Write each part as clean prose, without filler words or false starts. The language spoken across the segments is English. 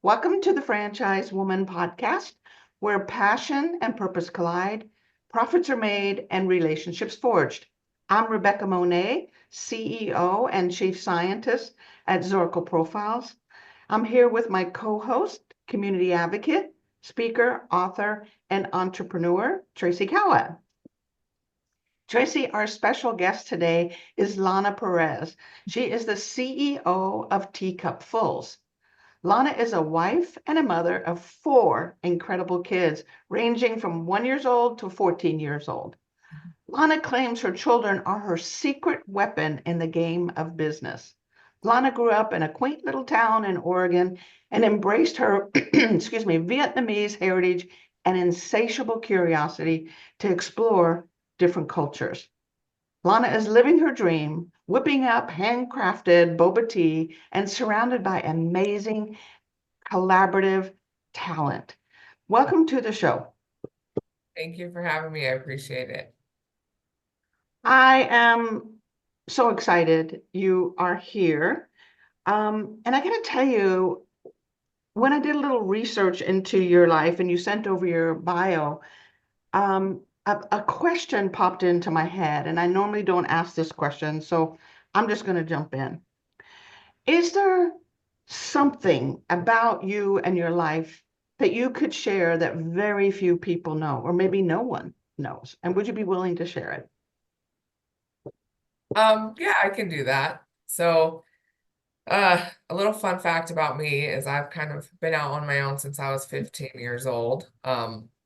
Welcome to the Franchise Woman podcast, where passion and purpose collide, profits are made, and relationships forged. I'm Rebecca Monet, CEO and Chief Scientist at Zorkel Profiles. I'm here with my co-host, community advocate, speaker, author, and entrepreneur, Tracy Cowan. Tracy, our special guest today is Loana Perez. She is the CEO of TeaCupFuls. Loana is a wife and a mother of 4 incredible kids, ranging from 1 year old to 14 years old. Loana claims her children are her secret weapon in the game of business. Loana grew up in a quaint little town in Oregon and embraced her Vietnamese heritage and insatiable curiosity to explore different cultures. Loana is living her dream, whipping up handcrafted boba tea and surrounded by amazing collaborative talent. Welcome to the show. Thank you for having me. I appreciate it. I am so excited you are here. And I got to tell you, when I did a little research into your life and you sent over your bio, a question popped into my head, and I normally don't ask this question, so I'm just going to jump in. Is there something about you and your life that you could share that very few people know, or maybe no one knows? And would you be willing to share it? Yeah, I can do that. So, a little fun fact about me is I've kind of been out on my own since I was 15 years old.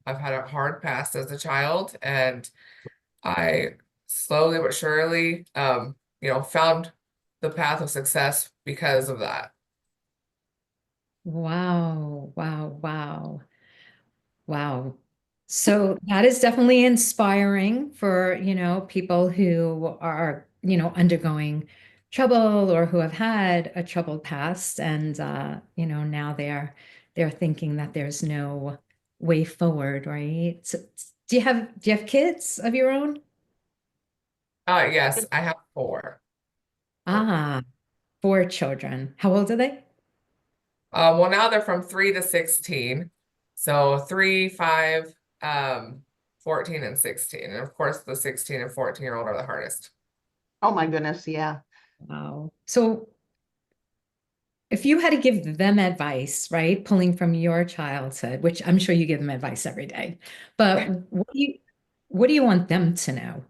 I've had a hard past as a child, and I slowly but surely, found the path of success because of that. Wow, wow, wow, wow. So that is definitely inspiring for, people who are, undergoing trouble or who have had a troubled past and now they're thinking that there's no way forward, right? So do you have kids of your own? Yes, I have 4. Ah, 4 children. How old are they? Well, now they're from 3 to 16. So 3, 5, 14, and 16. And of course, the 16 and 14-year-old are the hardest. Oh my goodness, yeah. Wow. So if you had to give them advice, right, pulling from your childhood, which I'm sure you give them advice every day, but what do you want them to know?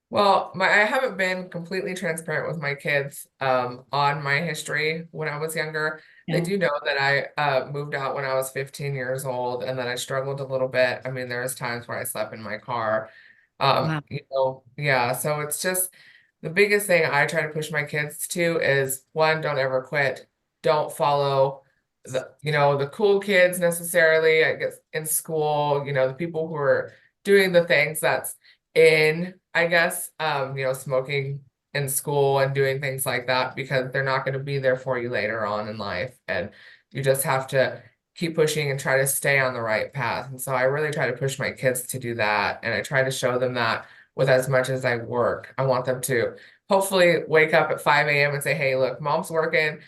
Well, I haven't been completely transparent with my kids on my history when I was younger. They Yeah. do know that I moved out when I was 15 years old and that I struggled a little bit. I mean, there's times where I slept in my car. Wow. Yeah, so it's just the biggest thing I try to push my kids to is one, don't ever quit. Don't follow the cool kids necessarily, I guess, in school, the people who are doing the things that's in, I guess, smoking in school and doing things like that because they're not going to be there for you later on in life. And you just have to keep pushing and try to stay on the right path. And so I really try to push my kids to do that. And I try to show them that with as much as I work. I want them to hopefully wake up at 5 a.m. and say, hey, look, mom's working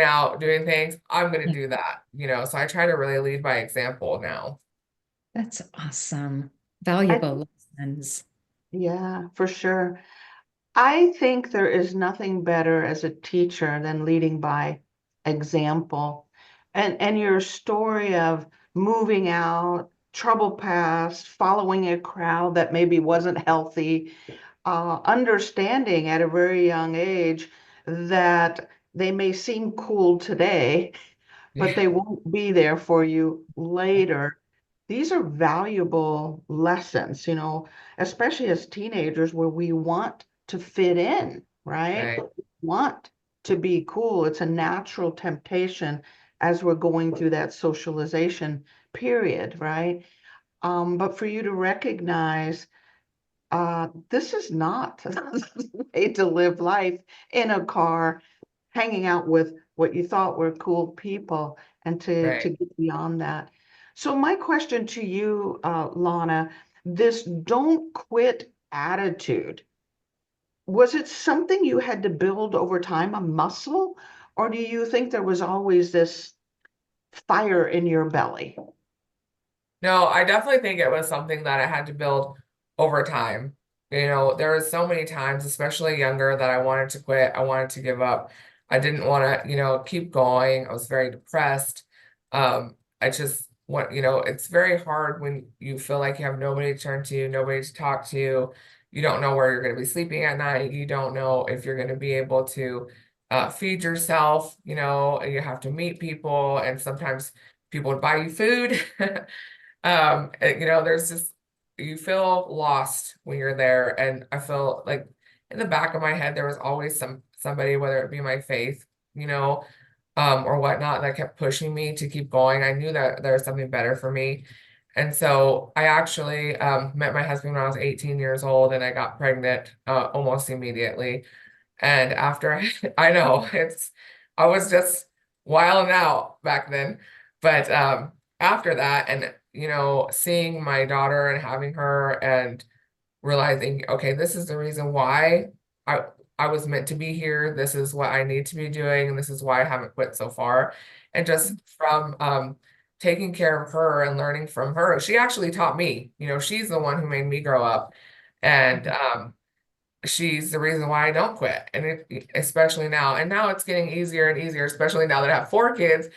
out, doing things. I'm going to Yeah. do that. So I try to really lead by example now. That's awesome. I, Valuable lessons. yeah, for sure. I think there is nothing better as a teacher than leading by example. And your story of moving out, trouble past, following a crowd that maybe wasn't healthy, understanding at a very young age that they may seem cool today, but Yeah, they won't be there for you later. These are valuable lessons, especially as teenagers where we want to fit in, right? right. We want to be cool. It's a natural temptation as we're going through that socialization period, right? But for you to recognize this is not the way to live life in a car, hanging out with what you thought were cool people, and to Right. get beyond that. So my question to you, Lana, this don't quit attitude, was it something you had to build over time, a muscle, Or do you think there was always this fire in your belly? No, I definitely think it was something that I had to build over time. There was so many times, especially younger, that I wanted to quit. I wanted to give up. I didn't want to, keep going. I was very depressed. I just want, it's very hard when you feel like you have nobody to turn to, nobody to talk to. You don't know where you're going to be sleeping at night. You don't know if you're going to be able to feed yourself. You have to meet people, and sometimes people would buy you food. There's just, you feel lost when you're there. And I feel like in the back of my head, there was always somebody, whether it be my faith, or whatnot, that kept pushing me to keep going. I knew that there was something better for me. And so I actually met my husband when I was 18 years old, and I got pregnant almost immediately. And after, I know I was just wilding out back then. But after that, and seeing my daughter and having her and realizing, okay, this is the reason why I I was meant to be here. This is what I need to be doing, and this is why I haven't quit so far. And just from taking care of her and learning from her, she actually taught me. She's the one who made me grow up. And she's the reason why I don't quit. And especially now, and now it's getting easier and easier, especially now that I have 4 kids.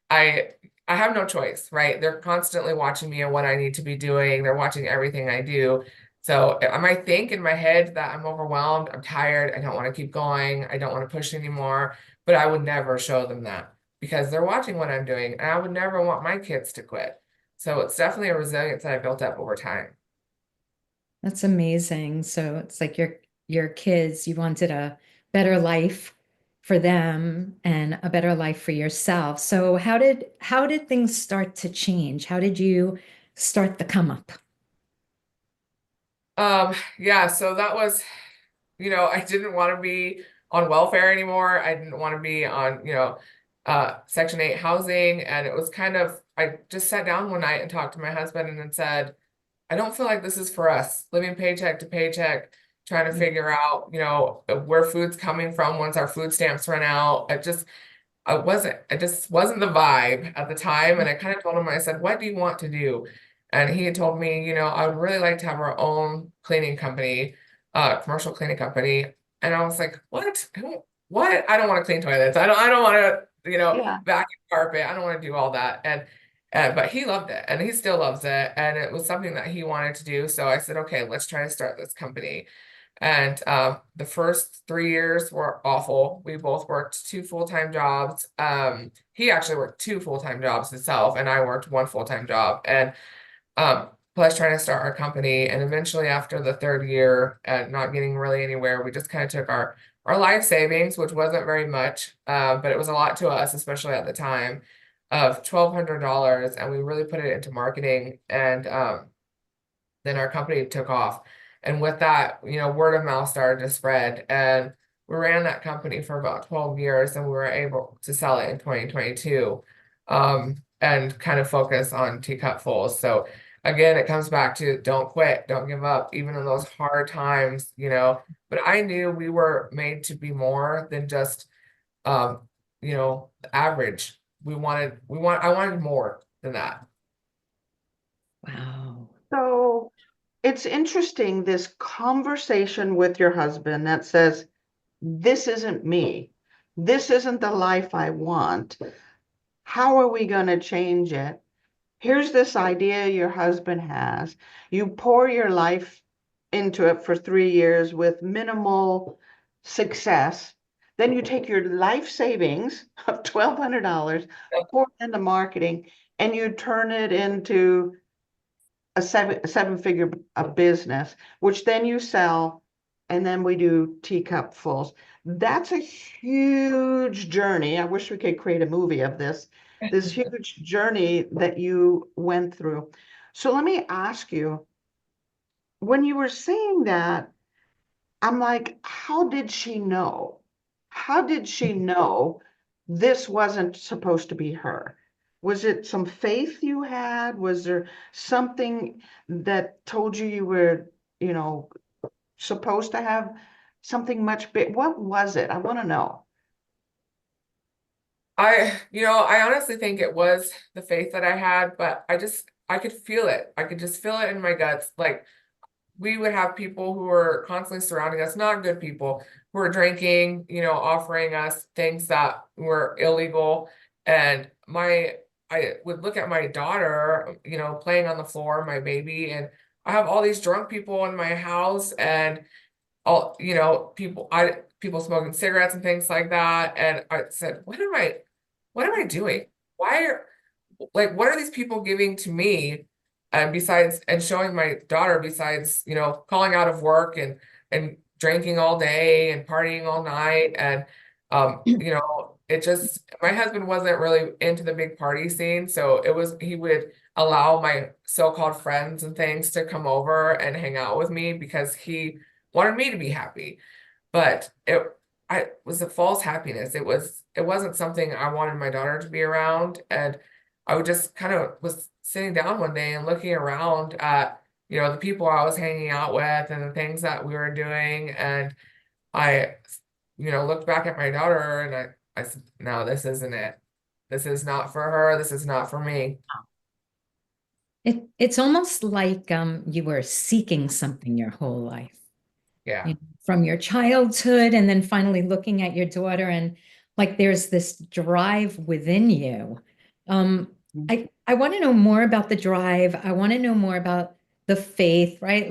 I I have no choice, right? They're constantly watching me and what I need to be doing. They're watching everything I do. So I might think in my head that I'm overwhelmed, I'm tired, I don't want to keep going, I don't want to push anymore, but I would never show them that because they're watching what I'm doing, and I would never want my kids to quit. So it's definitely a resilience that I built up over time. That's amazing. So it's like your kids, you wanted a better life for them and a better life for yourself. So how did things start to change? How did you start the come up? Yeah, so that was, I didn't want to be on welfare anymore. I didn't want to be on, Section 8 housing. And it was kind of, I just sat down one night and talked to my husband and then said, I don't feel like this is for us, living paycheck to paycheck, trying to figure out, where food's coming from once our food stamps run out. It just wasn't the vibe at the time. And I kind of told him, I said, what do you want to do? And he had told me, I would really like to have our own cleaning company, commercial cleaning company. And I was like, what? What? I don't want to clean toilets. I don't want to, Yeah. vacuum carpet. I don't want to do all that. But he loved it, and he still loves it. And it was something that he wanted to do. So I said, okay, let's try to start this company. And the first 3 years were awful. We both worked 2 full-time jobs. He actually worked 2 full-time jobs himself, and I worked 1 full-time job. And plus trying to start our company. And eventually, after the third year and not getting really anywhere, we just kind of took our life savings, which wasn't very much, but it was a lot to us, especially at the time, of $1,200, and we really put it into marketing. And then our company took off. And with that, word of mouth started to spread. And we ran that company for about 12 years, and we were able to sell it in 2022, and kind of focus on TeaCupFuls. So again, it comes back to don't quit, don't give up, even in those hard times, But I knew we were made to be more than just, average. I wanted more than that. Wow. So it's interesting, this conversation with your husband that says, this isn't me. This isn't the life I want. How are we going to change it? Here's this idea your husband has. You pour your life into it for 3 years with minimal success. Then you take your life savings of $1,200, pour it into marketing, and you turn it into a seven-figure business, which then you sell, and then we do TeaCupFuls. That's a huge journey. I wish we could create a movie of this huge journey that you went through. So let me ask you, when you were saying that, I'm like, how did she know? How did she know this wasn't supposed to be her? Was it some faith you had? Was there something that told you you were, you know, supposed to have something much big? What was it? I want to know. I honestly think it was the faith that I had, but I could feel it. I could just feel it in my guts. Like we would have people who were constantly surrounding us, not good people, who were drinking, offering us things that were illegal. And I would look at my daughter, playing on the floor, my baby, and I have all these drunk people in my house and all, people smoking cigarettes and things like that. And I said, what am I doing? Why are, like, what are these people giving to me? And besides, and showing my daughter, besides, calling out of work and drinking all day and partying all night. And, it just, my husband wasn't really into the big party scene. So he would allow my so-called friends and things to come over and hang out with me because he wanted me to be happy. But I was a false happiness. It wasn't something I wanted my daughter to be around. And I would just kind of was sitting down one day and looking around at, the people I was hanging out with and the things that we were doing. And I, looked back at my daughter and I said, no, this isn't it. This is not for her. This is not for me. It's almost like you were seeking something your whole life, Yeah. from your childhood, and then finally looking at your daughter, and like there's this drive within you. I want to know more about the drive. I want to know more about the faith, right?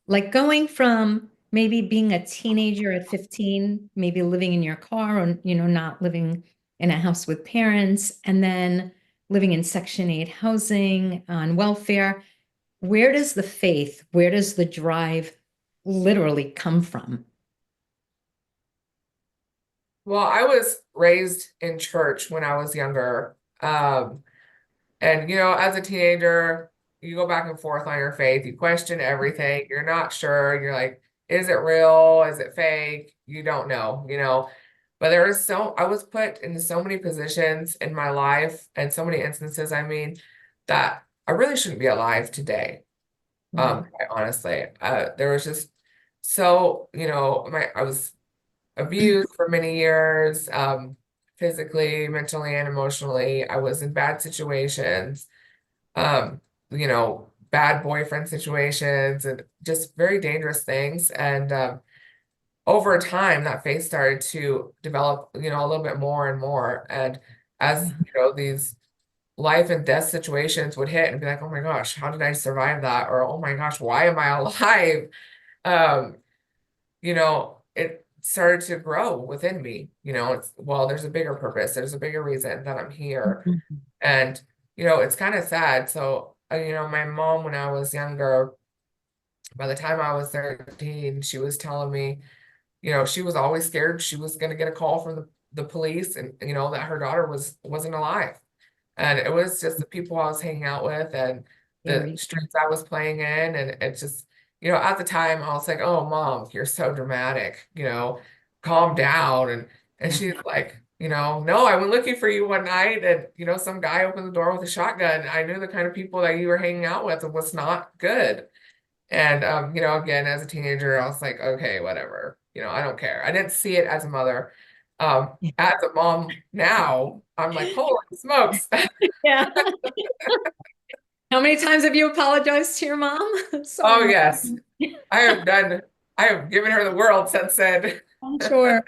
Like going from maybe being a teenager at 15, maybe living in your car or, not living in a house with parents, and then living in Section 8 housing on welfare. Where does the faith, where does the drive literally come from? Well, I was raised in church when I was younger. And as a teenager, you go back and forth on your faith. You question everything. You're not sure. You're like, is it real? Is it fake? You don't know. But I was put into so many positions in my life and so many instances, that I really shouldn't be alive today. Right. Quite honestly. There was just I was abused for many years, physically, mentally, and emotionally. I was in bad situations, bad boyfriend situations, and just very dangerous things. And over time, that faith started to develop, a little bit more and more. And as, Yeah. these life and death situations would hit and be like, oh my gosh, how did I survive that? Or, oh my gosh, why am I alive? Um, it started to grow within me. There's a bigger purpose, there's a bigger reason that I'm here. Mhm. And, it's kind of sad. So, my mom, when I was younger, by the time I was 13, she was telling me, she was always scared she was going to get a call from the police and, that her daughter wasn't alive. And it was just the people I was hanging out with and the Very. streets I was playing in. And it just, at the time I was like, oh, mom, you're so dramatic, calm down. And she's like, no, I went looking for you one night and, some guy opened the door with a shotgun. I knew the kind of people that you were hanging out with and was not good. And, again, as a teenager, I was like, okay, whatever, I don't care. I didn't see it as a mother. As a mom now, I'm like, holy smokes. Yeah. How many times have you apologized to your mom? Oh, Sorry, yes. Mom. I have given her the world since then. I'm sure.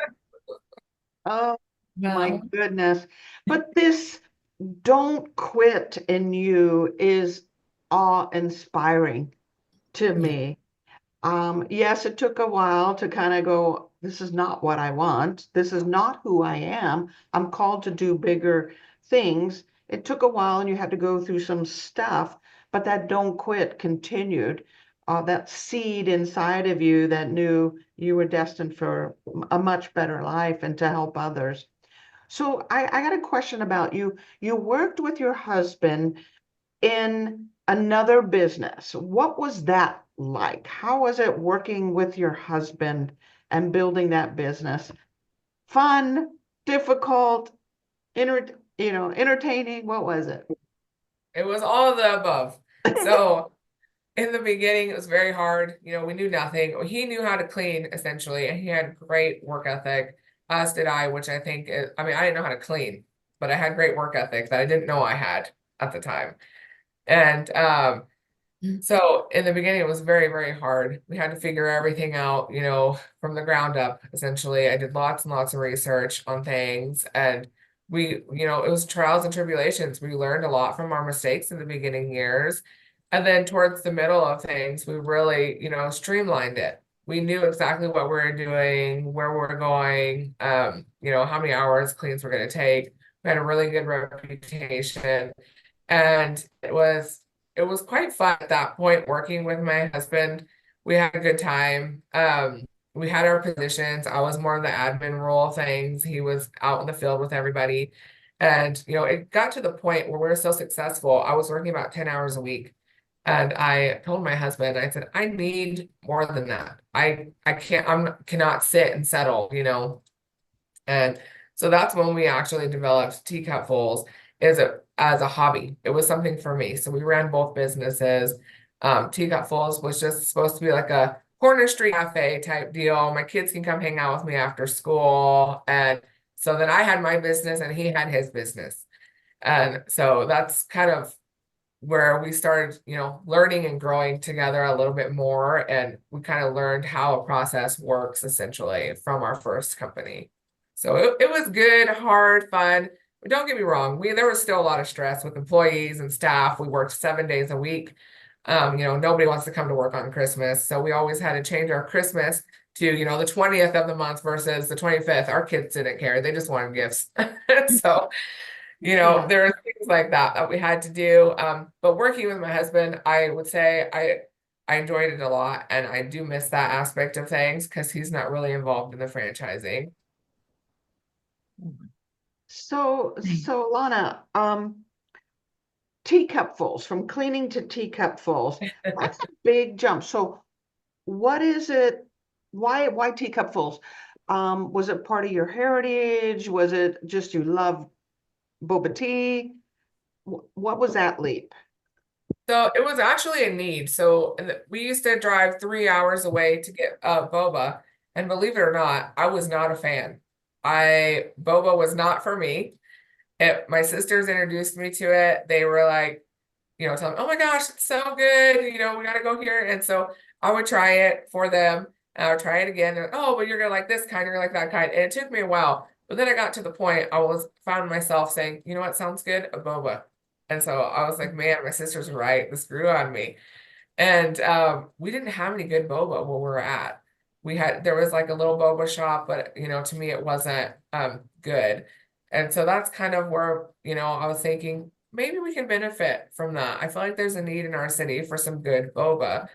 Oh my Wow. goodness. But this don't quit in you is awe-inspiring to Yeah. me. Yes, it took a while to kind of go, this is not what I want. This is not who I am. I'm called to do bigger things. It took a while and you had to go through some stuff, but that don't quit continued. That seed inside of you that knew you were destined for a much better life and to help others. So I got a question about you. You worked with your husband in another business. What was that like? How was it working with your husband and building that business? Fun, difficult, entertaining? What was it? It was all of the above. So in the beginning, it was very hard. We knew nothing. He knew how to clean essentially, and he had great work ethic. as did I, which I think is, I mean, I didn't know how to clean, but I had great work ethic that I didn't know I had at the time. And so in the beginning, it was very, very hard. We had to figure everything out, you know, from the ground up, essentially. I did lots and lots of research on things, and we, you know, it was trials and tribulations. We learned a lot from our mistakes in the beginning years. And then towards the middle of things, we really, you know, streamlined it. We knew exactly what we were doing, where we we're going, you know, how many hours cleans were going to take. We had a really good reputation. And it was quite fun at that point working with my husband. We had a good time. We had our positions. I was more of the admin role of things. He was out in the field with everybody. And, you know, it got to the point where we were so successful. I was working about 10 hours a week. And I told my husband, I said, I need more than that. I cannot sit and settle, you know. And so that's when we actually developed TeaCupFuls as a hobby. It was something for me. So we ran both businesses. TeaCupFuls was just supposed to be like a corner street cafe type deal. My kids can come hang out with me after school. And so then I had my business and he had his business. And so that's kind of where we started, you know, learning and growing together a little bit more. And we kind of learned how a process works essentially from our first company. So it was good, hard, fun. But don't get me wrong, there was still a lot of stress with employees and staff. We worked 7 days a week. You know, nobody wants to come to work on Christmas. So we always had to change our Christmas to, you know, the 20th of the month versus the 25th. Our kids didn't care. They just wanted gifts. So, you know, Yeah. there are things like that we had to do. But working with my husband, I would say I enjoyed it a lot. And I do miss that aspect of things because he's not really involved in the franchising. So Lana, teacupfuls, from cleaning to teacupfuls, that's a big jump. So what is it? Why teacupfuls? Was it part of your heritage? Was it just you love boba tea? What was that leap? So it was actually a need. So we used to drive 3 hours away to get boba. And believe it or not, I was not a fan. Boba was not for me. My sisters introduced me to it. They were like, you know, telling me, oh my gosh, it's so good. You know, we got to go here. And so I would try it for them. And I would try it again. And, oh, but you're going to like this kind, you're gonna like that kind. And it took me a while. But then I got to the point found myself saying, you know what sounds good? A boba. And so I was like, man, my sister's right. This grew on me. And we didn't have any good boba where we were at. There was like a little boba shop, but you know, to me it wasn't good. And so that's kind of where, you know, I was thinking maybe we can benefit from that. I feel like there's a need in our city for some good boba.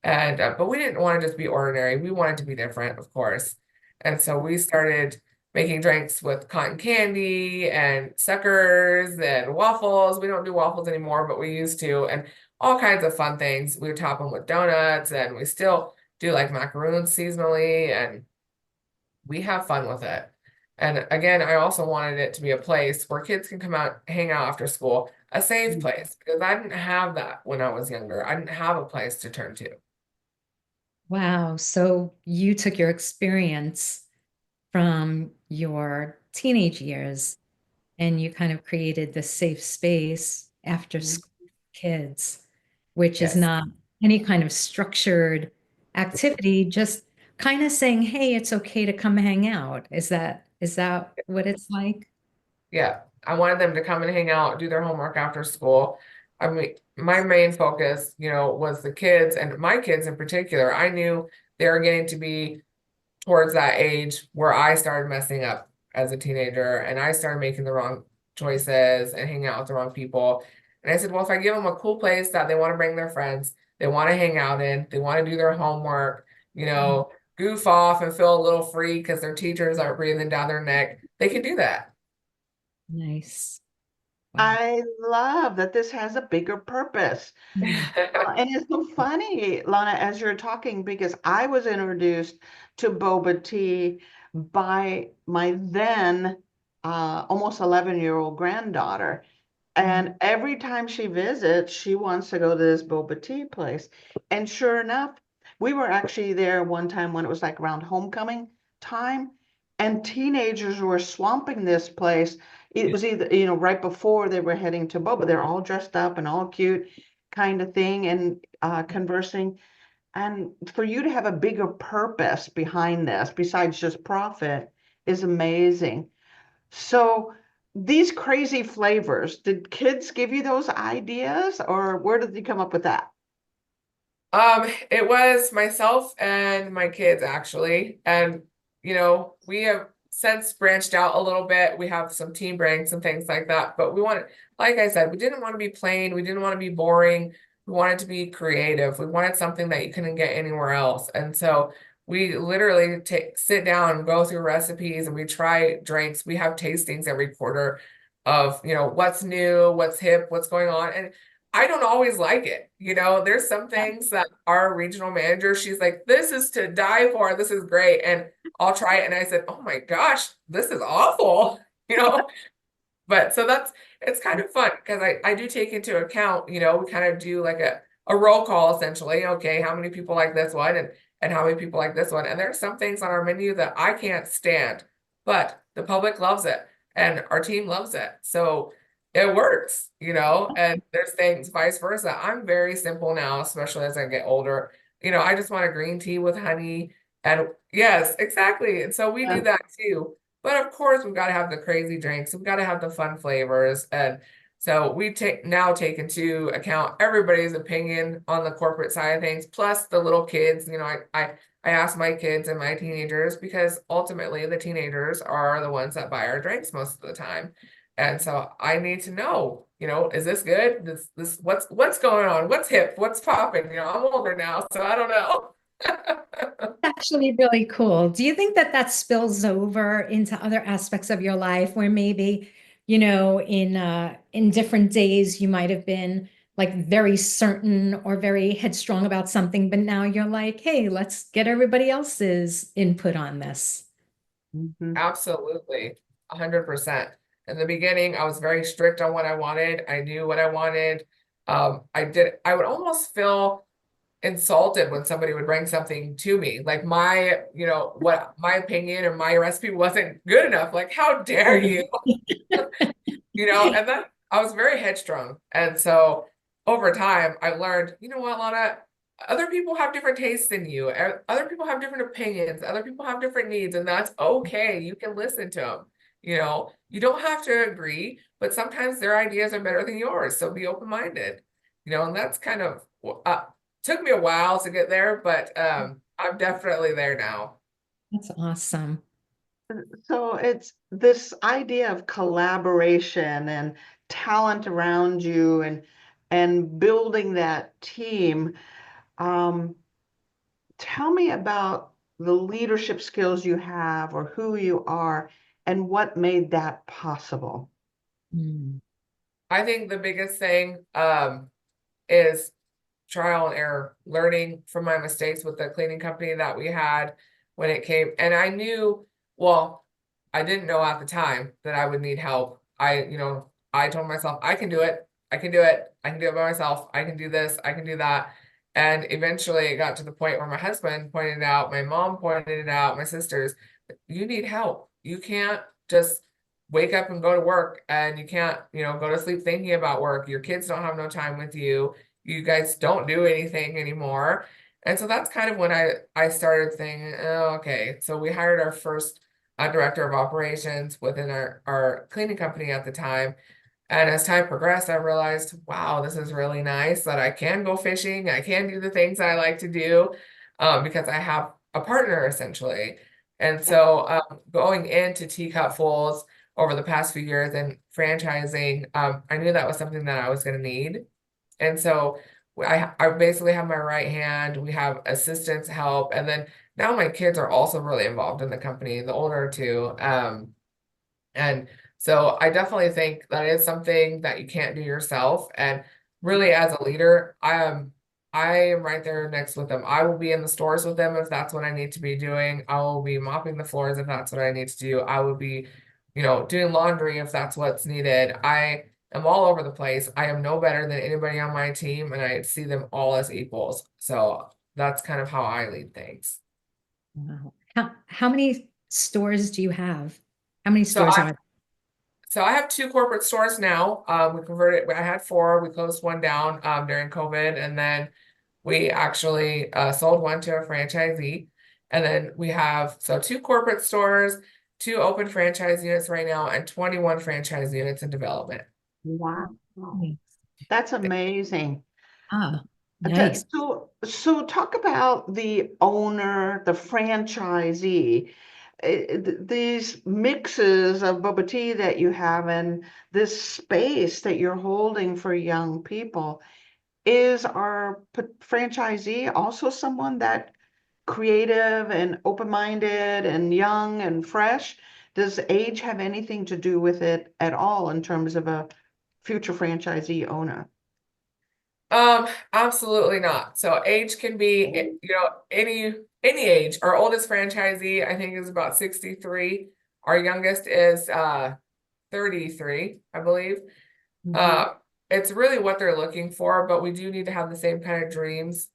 And but we didn't want to just be ordinary. We wanted to be different, of course. And so we started making drinks with cotton candy and suckers and waffles. We don't do waffles anymore, but we used to, and all kinds of fun things. We would top them with donuts, and we still do like macaroons seasonally, and we have fun with it. And again, I also wanted it to be a place where kids can come out, hang out after school, a safe place, because I didn't have that when I was younger. I didn't have a place to turn to. Wow. So you took your experience from your teenage years and you kind of created this safe space after Mhm. school for kids, which is Yes. not any kind of structured activity, just kind of saying, hey, it's okay to come hang out. Is that what it's like? Yeah, I wanted them to come and hang out, do their homework after school. I mean, my main focus, you know, was the kids and my kids in particular. I knew they were getting to be towards that age where I started messing up as a teenager and I started making the wrong choices and hanging out with the wrong people. And I said, well, if I give them a cool place that they want to bring their friends, they want to hang out in, they want to do their homework, you know, goof off and feel a little free because their teachers aren't breathing down their neck, they can do that. Nice. Wow. I love that this has a bigger purpose. And it's so funny, Lana, as you're talking, because I was introduced to boba tea by my then almost 11-year-old granddaughter. And every time she visits, she wants to go to this boba tea place. And sure enough, we were actually there one time when it was like around homecoming time. and teenagers were swamping this place. It was either, right before they were heading to boat, but they're all dressed up and all cute kind of thing and conversing. And for you to have a bigger purpose behind this, besides just profit, is amazing. So these crazy flavors, did kids give you those ideas, or where did you come up with that? It was myself and my kids actually. And, we have since branched out a little bit. We have some team drinks and things like that. But we wanted, like I said, we didn't want to be plain. We didn't want to be boring. We wanted to be creative. We wanted something that you couldn't get anywhere else. And so we literally sit down and go through recipes and we try drinks. We have tastings every quarter of, what's new, what's hip, what's going on. And I don't always like it. There's some things that our regional manager, she's like, this is to die for. This is great. And I'll try it. And I said, oh my gosh, this is awful. But so it's kind of fun because I do take into account, we kind of do like a roll call essentially. Okay, how many people like this one and how many people like this one? And there's some things on our menu that I can't stand, but the public loves it and our team loves it. So it works, and there's things vice versa. I'm very simple now, especially as I get older. I just want a green tea with honey. And yes, exactly. And so we do that too. But of course, we've got to have the crazy drinks. We've got to have the fun flavors. And so we take into account everybody's opinion on the corporate side of things, plus the little kids. I ask my kids and my teenagers because ultimately the teenagers are the ones that buy our drinks most of the time. And so I need to know, is this good? This what's going on? What's hip? What's popping? I'm older now, so I don't know. Actually really cool. Do you think that that spills over into other aspects of your life where maybe, in different days you might have been like very certain or very headstrong about something, but now you're like, hey, let's get everybody else's input on this. Mhm. Absolutely, 100%. In the beginning, I was very strict on what I wanted. I knew what I wanted. I would almost feel insulted when somebody would bring something to me like what my opinion or my recipe wasn't good enough. Like, how dare you? And then I was very headstrong. And so over time I learned, you know what, Lana, other people have different tastes than you. Other people have different opinions. Other people have different needs, and that's okay. You can listen to them. You don't have to agree, but sometimes their ideas are better than yours. So be open-minded, and that's kind of, took me a while to get there, but I'm definitely there now. That's awesome. So it's this idea of collaboration and talent around you and building that team. Um, Tell me about the leadership skills you have or who you are and what made that possible. Mm. I think the biggest thing is trial and error, learning from my mistakes with the cleaning company that we had when it came. And I knew, well, I didn't know at the time that I would need help. I told myself, I can do it. I can do it. I can do it by myself. I can do this. I can do that. And eventually it got to the point where my husband pointed it out, my mom pointed it out, my sisters, you need help. You can't just wake up and go to work, and you can't, go to sleep thinking about work. Your kids don't have no time with you. You guys don't do anything anymore. And so that's kind of when I started thinking, oh, okay. So we hired our first director of operations within our cleaning company at the time. And as time progressed, I realized, wow, this is really nice that I can go fishing. I can do the things I like to do because I have a partner essentially. And so going into TeaCupFuls over the past few years and franchising, I knew that was something that I was going to need. And so I basically have my right hand. We have assistants help. And then now my kids are also really involved in the company, the older two. And so I definitely think that is something that you can't do yourself. And really, as a leader, I am right there next with them. I will be in the stores with them if that's what I need to be doing. I will be mopping the floors if that's what I need to do. I will be, doing laundry if that's what's needed. I am all over the place. I am no better than anybody on my team, and I see them all as equals. So that's kind of how I lead things. Wow. How many stores do you have? How many So stores are there? So I have 2 corporate stores now. We converted, I had 4, we closed one down during COVID, and then we actually sold one to a franchisee. And then we have 2 corporate stores, 2 open franchise units right now, and 21 franchise units in development. Wow. Nice. That's amazing. Ah, nice. So talk about the owner, the franchisee. These mixes of boba tea that you have and this space that you're holding for young people. Is our franchisee also someone that creative and open-minded and young and fresh? Does age have anything to do with it at all in terms of a future franchisee owner? Absolutely not. So age can be, any age. Our oldest franchisee, I think, is about 63. Our youngest is 33, I believe. Mhm. It's really what they're looking for, but we do need to have the same kind of dreams.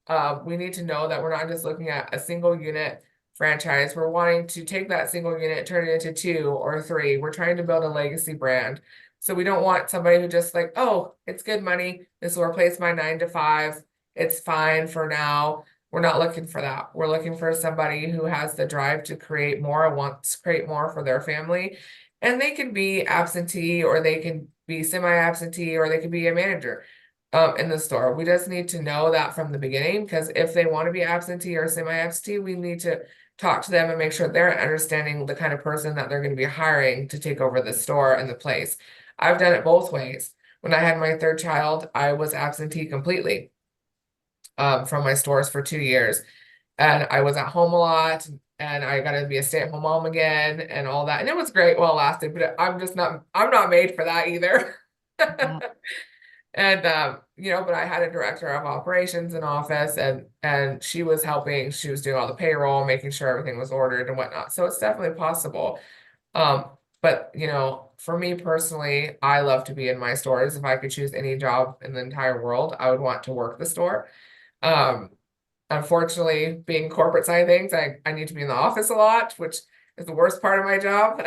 We need to know that we're not just looking at a single unit franchise. We're wanting to take that single unit, turn it into 2 or 3. We're trying to build a legacy brand. So we don't want somebody who just like, oh, it's good money. This will replace my 9 to 5. It's fine for now. We're not looking for that. We're looking for somebody who has the drive to create more, wants to create more for their family. And they can be absentee, or they can be semi-absentee, or they could be a manager in the store. We just need to know that from the beginning, because if they want to be absentee or semi-absentee, we need to talk to them and make sure they're understanding the kind of person that they're going to be hiring to take over the store and the place. I've done it both ways. When I had my 3rd child, I was absentee completely from my stores for 2 years. And I was at home a lot, and I got to be a stay-at-home mom again and all that. And it was great while it lasted, but I'm not made for that either. Yeah. And but I had a director of operations in office, and she was helping. She was doing all the payroll, making sure everything was ordered and whatnot. So it's definitely possible. But for me personally, I love to be in my stores. If I could choose any job in the entire world, I would want to work the store. Unfortunately, being corporate side of things, I need to be in the office a lot, which is the worst part of my job,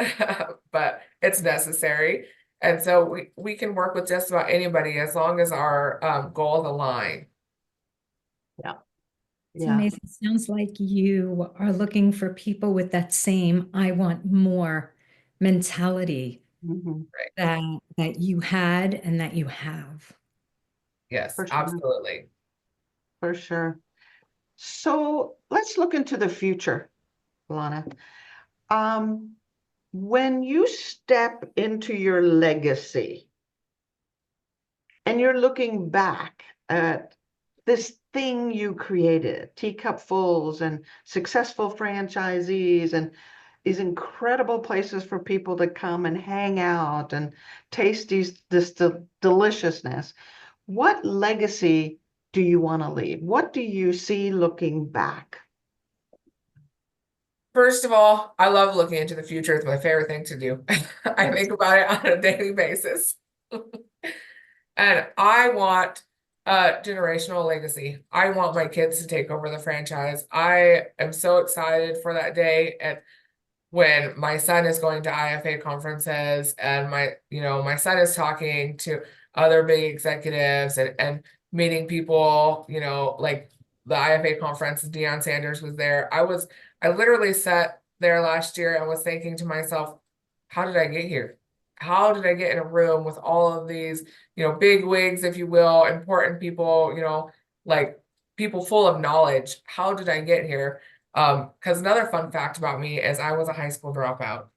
but it's necessary. And so we can work with just about anybody as long as our goals align. Yeah. It's Yeah. amazing. Sounds like you are looking for people with that same I want more mentality Mhm. that you had and that you have. Yes, For sure. absolutely. For sure. So let's look into the future, Lana. Um, when you step into your legacy and you're looking back at this thing you created, TeaCupFuls and successful franchisees and these incredible places for people to come and hang out and taste this deliciousness. What legacy do you want to leave? What do you see looking back? First of all, I love looking into the future. It's my favorite thing to do. I think about it on a daily basis. And I want a generational legacy. I want my kids to take over the franchise. I am so excited for that day at when my son is going to IFA conferences, and my son is talking to other big executives and meeting people, like the IFA conference. Deion Sanders was there. I literally sat there last year and was thinking to myself, how did I get here? How did I get in a room with all of these, big wigs, if you will, important people, like people full of knowledge? How did I get here? Because another fun fact about me is I was a high school dropout.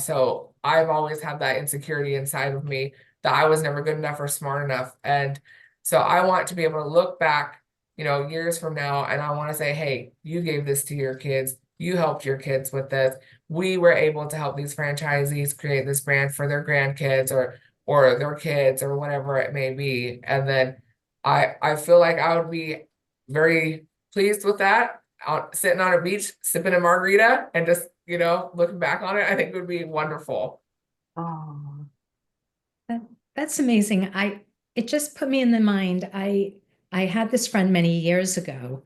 So I've always had that insecurity inside of me that I was never good enough or smart enough. And so I want to be able to look back, years from now, and I want to say, hey, you gave this to your kids. You helped your kids with this. We were able to help these franchisees create this brand for their grandkids or their kids or whatever it may be. And then I feel like I would be very pleased with that, out sitting on a beach sipping a margarita and just looking back on it. I think would be wonderful. Oh, That's amazing. It just put me in the mind. I had this friend many years ago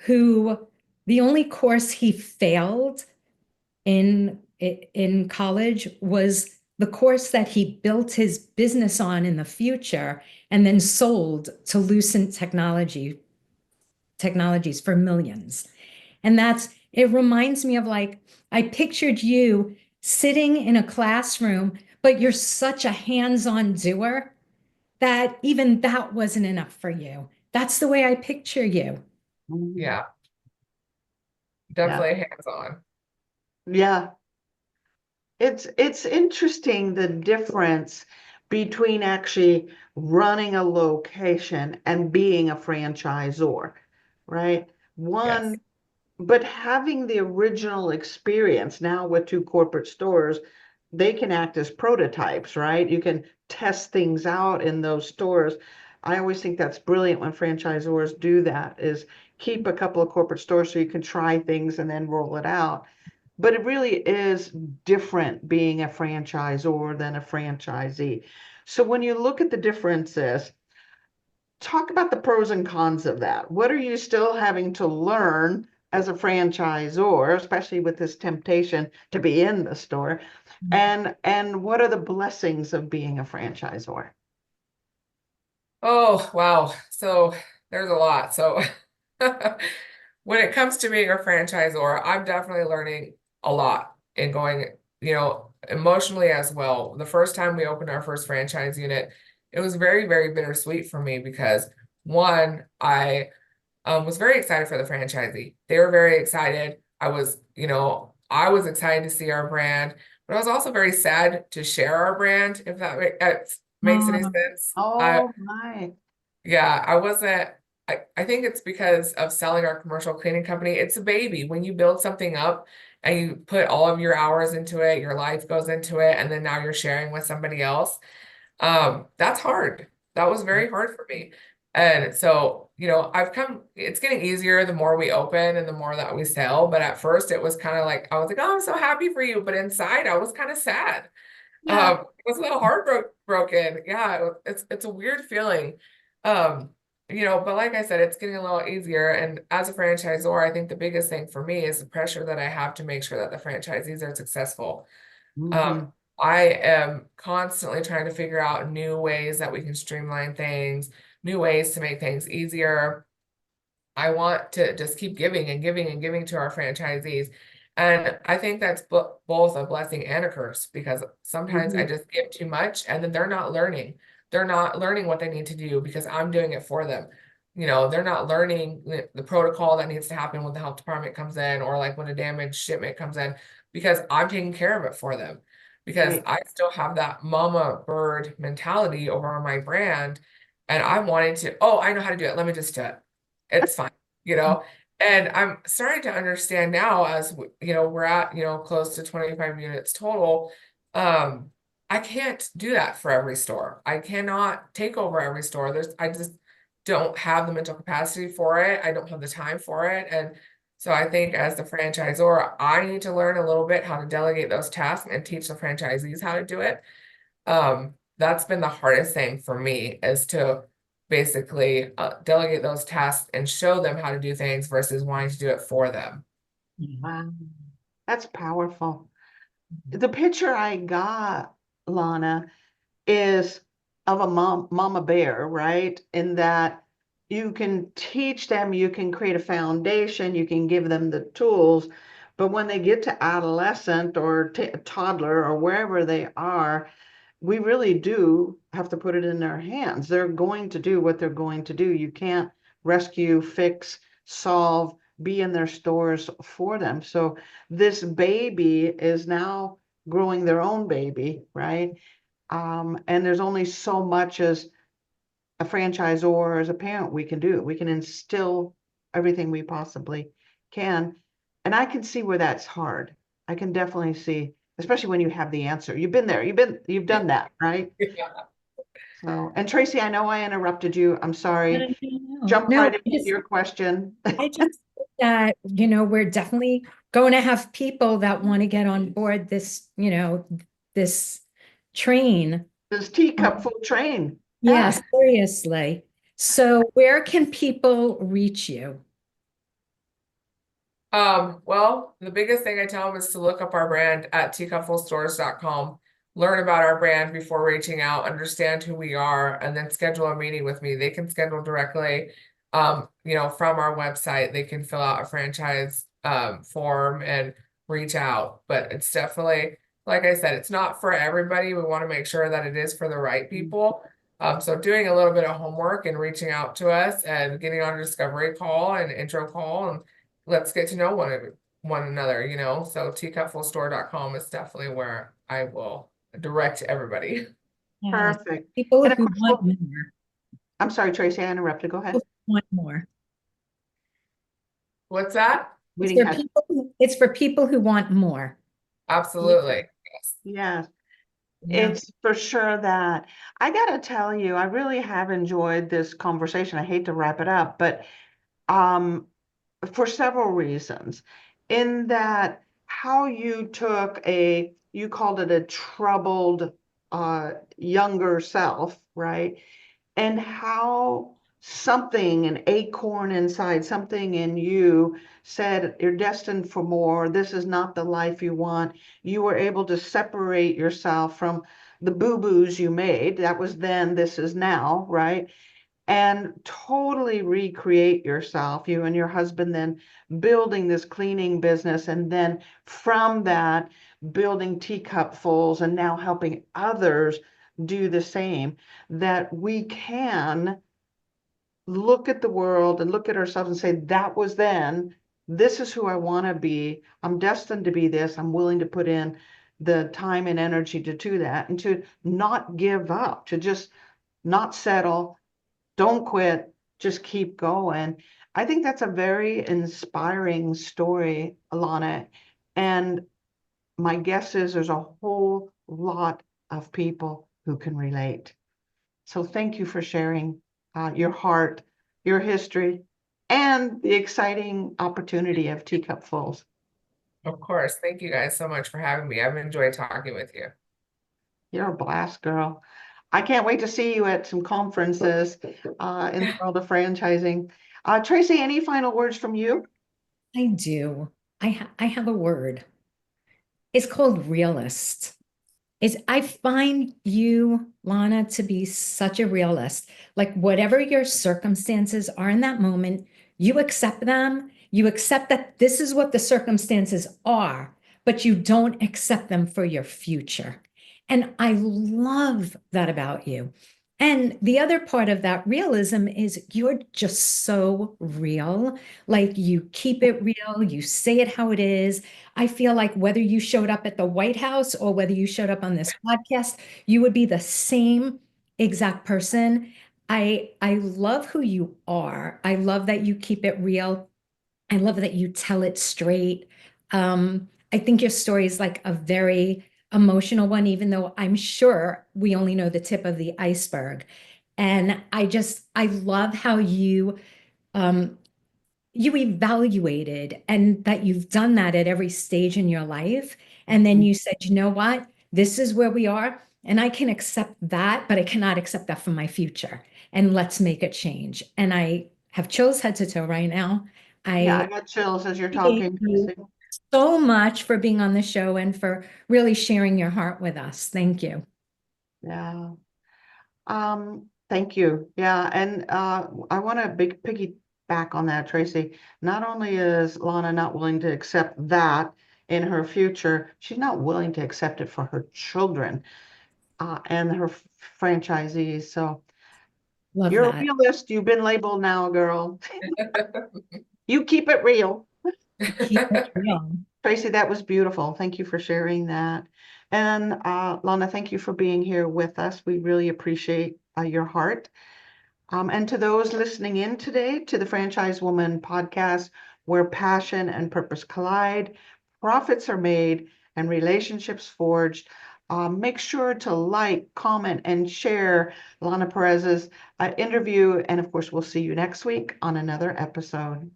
who the only course he failed in in college was the course that he built his business on in the future and then sold to Lucent Technologies for millions. And it reminds me of like, I pictured you sitting in a classroom, but you're such a hands-on doer that even that wasn't enough for you. That's the way I picture you. Yeah, Yeah. definitely hands-on. Yeah. It's interesting the difference between actually running a location and being a franchisor, right? Yes. But having the original experience now with two corporate stores, they can act as prototypes, right? You can test things out in those stores. I always think that's brilliant when franchisors do that, is keep a couple of corporate stores so you can try things and then roll it out. But it really is different being a franchisor than a franchisee. So when you look at the differences, talk about the pros and cons of that. What are you still having to learn as a franchisor, especially with this temptation to be in the store? And what are the blessings of being a franchisor? Oh, wow. So there's a lot. So when it comes to being a franchisor, I'm definitely learning a lot and going, emotionally as well. The first time we opened our first franchise unit, it was very, very bittersweet for me because one, I was very excited for the franchisee. They were very excited. I was excited to see our brand, but I was also very sad to share our brand, if that makes any sense. Oh my. Yeah, I wasn't, I think it's because of selling our commercial cleaning company. It's a baby. When you build something up and you put all of your hours into it, your life goes into it, and then now you're sharing with somebody else. That's hard. That was very hard for me. And so, it's getting easier the more we open and the more that we sell. But at first it was kind of like, I was like, oh, I'm so happy for you. But inside I was kind of sad. Yeah. It was a little heartbroken. Yeah, it's a weird feeling. Um, but like I said, it's getting a little easier. And as a franchisor, I think the biggest thing for me is the pressure that I have to make sure that the franchisees are successful. Mhm. I am constantly trying to figure out new ways that we can streamline things, new ways to make things easier. I want to just keep giving and giving and giving to our franchisees. And I think that's both a blessing and a curse because sometimes I Mhm. just give too much and then they're not learning. They're not learning what they need to do because I'm doing it for them. They're not learning the protocol that needs to happen when the health department comes in or like when a damaged shipment comes in because I'm taking care of it for them. Because Right. I still have that mama bird mentality over my brand and I wanted to, oh, I know how to do it. Let me just do it. It's fine, you know? And I'm starting to understand now as we're at, close to 25 units total. I can't do that for every store. I cannot take over every store. I just don't have the mental capacity for it. I don't have the time for it. And so I think as the franchisor, I need to learn a little bit how to delegate those tasks and teach the franchisees how to do it. That's been the hardest thing for me is to basically delegate those tasks and show them how to do things versus wanting to do it for them. Wow. That's powerful. The picture I got, Lana, is of a mama bear, right? In that you can teach them, you can create a foundation, you can give them the tools, but when they get to adolescent or toddler or wherever they are, we really do have to put it in their hands. They're going to do what they're going to do. You can't rescue, fix, solve, be in their stores for them. So this baby is now growing their own baby, right? And there's only so much as a franchisor or as a parent we can do. We can instill everything we possibly can. And I can see where that's hard. I can definitely see, especially when you have the answer. You've been there, you've done that, right? Yeah. So, and Tracy, I know I interrupted you. I'm No, sorry. no, no, Jump no. right into your question. I just think that, we're definitely going to have people that want to get on board this, this train. This teacup full train. Yeah, Yeah. seriously. So where can people reach you? Well, the biggest thing I tell them is to look up our brand at teacupfulstores.com, learn about our brand before reaching out, understand who we are, and then schedule a meeting with me. They can schedule directly, from our website. They can fill out a franchise form and reach out. But it's definitely, like I said, it's not for everybody. We want to make sure that it is for the right people. So doing a little bit of homework and reaching out to us and getting on a discovery call and intro call, and let's get to know one another, So teacupfulstore.com is definitely where I will direct everybody. Yes. Perfect. People And of who course, want more. I'm sorry, Tracy, I interrupted. Go ahead. People who want more. What's that? We didn't catch. It's for people who want more. Absolutely. Yes. Yes, Yeah. it's for sure that. I gotta tell you, I really have enjoyed this conversation. I hate to wrap it up, but um, for several reasons. In that, how you took you called it a troubled younger self, right? And how something, an acorn inside, something in you said, you're destined for more. This is not the life you want. You were able to separate yourself from the boo-boos you made. That was then, this is now, right? And totally recreate yourself, you and your husband then building this cleaning business, and then from that building Teacupfuls and now helping others do the same. That we can look at the world and look at ourselves and say, that was then, this is who I want to be. I'm destined to be this. I'm willing to put in the time and energy to do that, and to not give up, to just not settle, don't quit, just keep going. I think that's a very inspiring story, Alana. And my guess is there's a whole lot of people who can relate. So thank you for sharing your heart, your history, and the exciting opportunity of Teacupfuls. Of course. Thank you guys so much for having me. I've enjoyed talking with you. You're a blast, girl. I can't wait to see you at some conferences in the world of franchising. Tracy, any final words from you? I do. I have a word. It's called realist. I find you, Lana, to be such a realist. Like whatever your circumstances are in that moment, you accept them. You accept that this is what the circumstances are, but you don't accept them for your future. And I love that about you. And the other part of that realism is you're just so real. Like you keep it real, you say it how it is. I feel like whether you showed up at the White House or whether you showed up on this podcast, you would be the same exact person. I love who you are. I love that you keep it real. I love that you tell it straight. I think your story is like a very emotional one, even though I'm sure we only know the tip of the iceberg. And I love how um, you evaluated and that you've done that at every stage in your life. And then you said, you know what? This is where we are. And I can accept that, but I cannot accept that for my future. And let's make a change. And I have chills head to toe right now. Yeah, I I got chills as you're appreciate talking, you Tracy. so much for being on the show and for really sharing your heart with us. Thank you. Yeah. Thank you. Yeah, and I want to big piggyback on that, Tracy. Not only is Lana not willing to accept that in her future, she's not willing to accept it for her children and her franchisees. So Love you're a that. realist. You've been labeled now, girl. You keep it real. Keep it real. Tracy, that was beautiful. Thank you for sharing that. And Lana, thank you for being here with us. We really appreciate your heart. And to those listening in today to the Franchise Woman podcast, where passion and purpose collide, profits are made, and relationships forged, make sure to like, comment, and share Loana Perez's interview. And of course, we'll see you next week on another episode.